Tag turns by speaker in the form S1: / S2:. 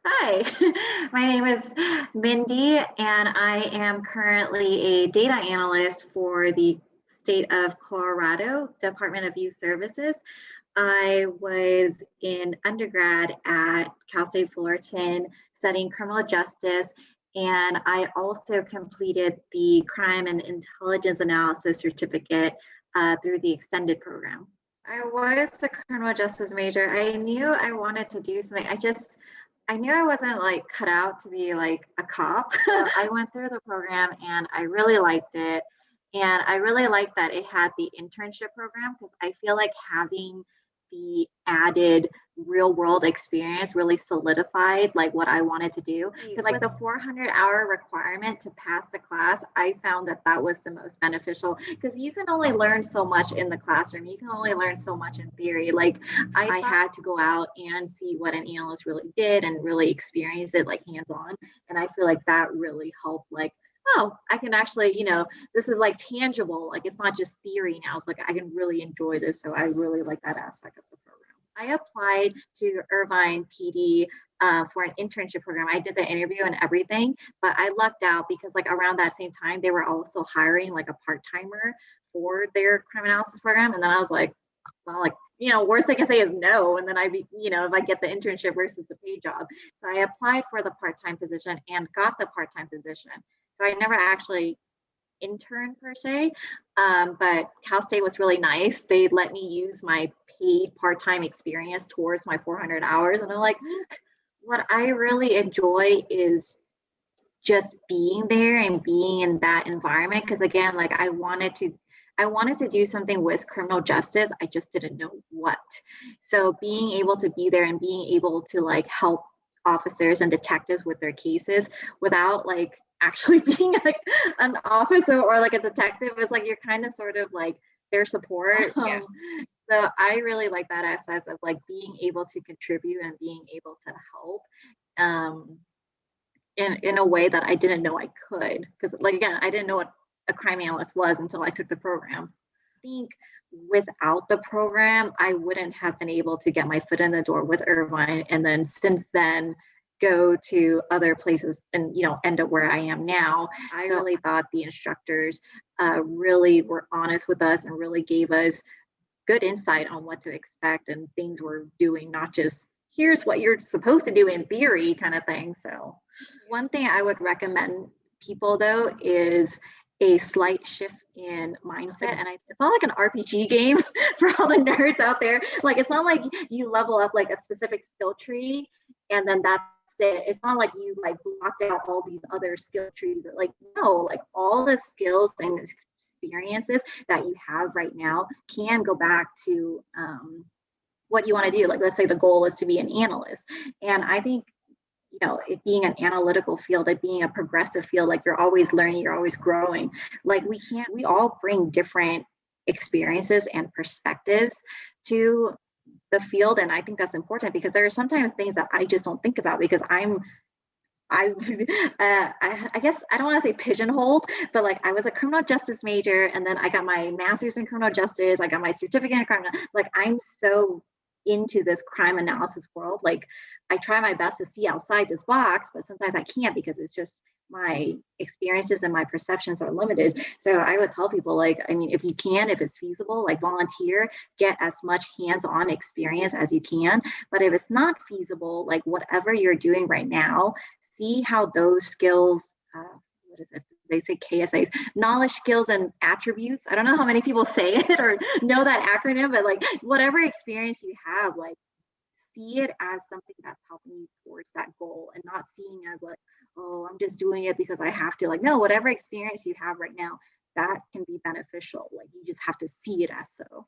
S1: Hi, my name is Mindy, and I am currently a data analyst for the state of Colorado Department of Youth Services. I was in undergrad at Cal State Fullerton studying criminal justice, and I also completed the crime and intelligence analysis certificate through the extended program. I was a criminal justice major. I knew I wanted to do something. I knew I wasn't like cut out to be like a cop. So I went through the program and I really liked it. And I really liked that it had the internship program because I feel like having the added real world experience really solidified like what I wanted to do. Because like the 400-hour requirement to pass the class, I found that that was the most beneficial because you can only learn so much in the classroom. You can only learn so much in theory. Like I had to go out and see what an analyst really did and really experience it like hands on. And I feel like that really helped like, oh, I can actually, this is like tangible. Like it's not just theory now. It's like I can really enjoy this. So I really like that aspect of the program. I applied to Irvine PD for an internship program. I did the interview and everything, but I lucked out because like around that same time, they were also hiring like a part-timer for their crime analysis program. And then I was like, well, like, worst they can say is no. And then if I get the internship versus the paid job. So I applied for the part-time position and got the part-time position. So I never actually interned per se, but Cal State was really nice. They let me use my paid part-time experience towards my 400 hours. And I'm like, what I really enjoy is just being there and being in that environment. Because again, like I wanted to do something with criminal justice. I just didn't know what. So being able to be there and being able to like help officers and detectives with their cases without like actually being like an officer or like a detective, is like you're kind of sort of like their support.
S2: Yeah.
S1: So I really like that aspect of like being able to contribute and being able to help. In a way that I didn't know I could. Because like again, I didn't know what a crime analyst was until I took the program. I think without the program, I wouldn't have been able to get my foot in the door with Irvine. And then since then, go to other places and end up where I am now. I really thought the instructors really were honest with us and really gave us good insight on what to expect and things we're doing, not just here's what you're supposed to do in theory kind of thing. So one thing I would recommend people though is a slight shift in mindset. And it's not like an RPG game for all the nerds out there. Like it's not like you level up like a specific skill tree and then that's it. It's not like you like blocked out all these other skill trees. Like no, like all the skills and experiences that you have right now can go back to what you want to do. Like let's say the goal is to be an analyst. And I think it being an analytical field, it being a progressive field, like you're always learning, you're always growing. Like we all bring different experiences and perspectives to the field. And I think that's important because there are sometimes things that I just don't think about because I guess I don't want to say pigeonholed, but like I was a criminal justice major and then I got my master's in criminal justice. I got my certificate in crime. Like I'm so into this crime analysis world. Like I try my best to see outside this box, but sometimes I can't because it's just my experiences and my perceptions are limited. So I would tell people like, I mean, if you can, if it's feasible, like volunteer, get as much hands-on experience as you can. But if it's not feasible, like whatever you're doing right now, see how those skills, what is it? They say KSAs, knowledge, skills, and attributes. I don't know how many people say it or know that acronym, but like whatever experience you have, like see it as something that's helping you towards that goal and not seeing as like, oh, I'm just doing it because I have to. Like, no, whatever experience you have right now, that can be beneficial. Like you just have to see it as so.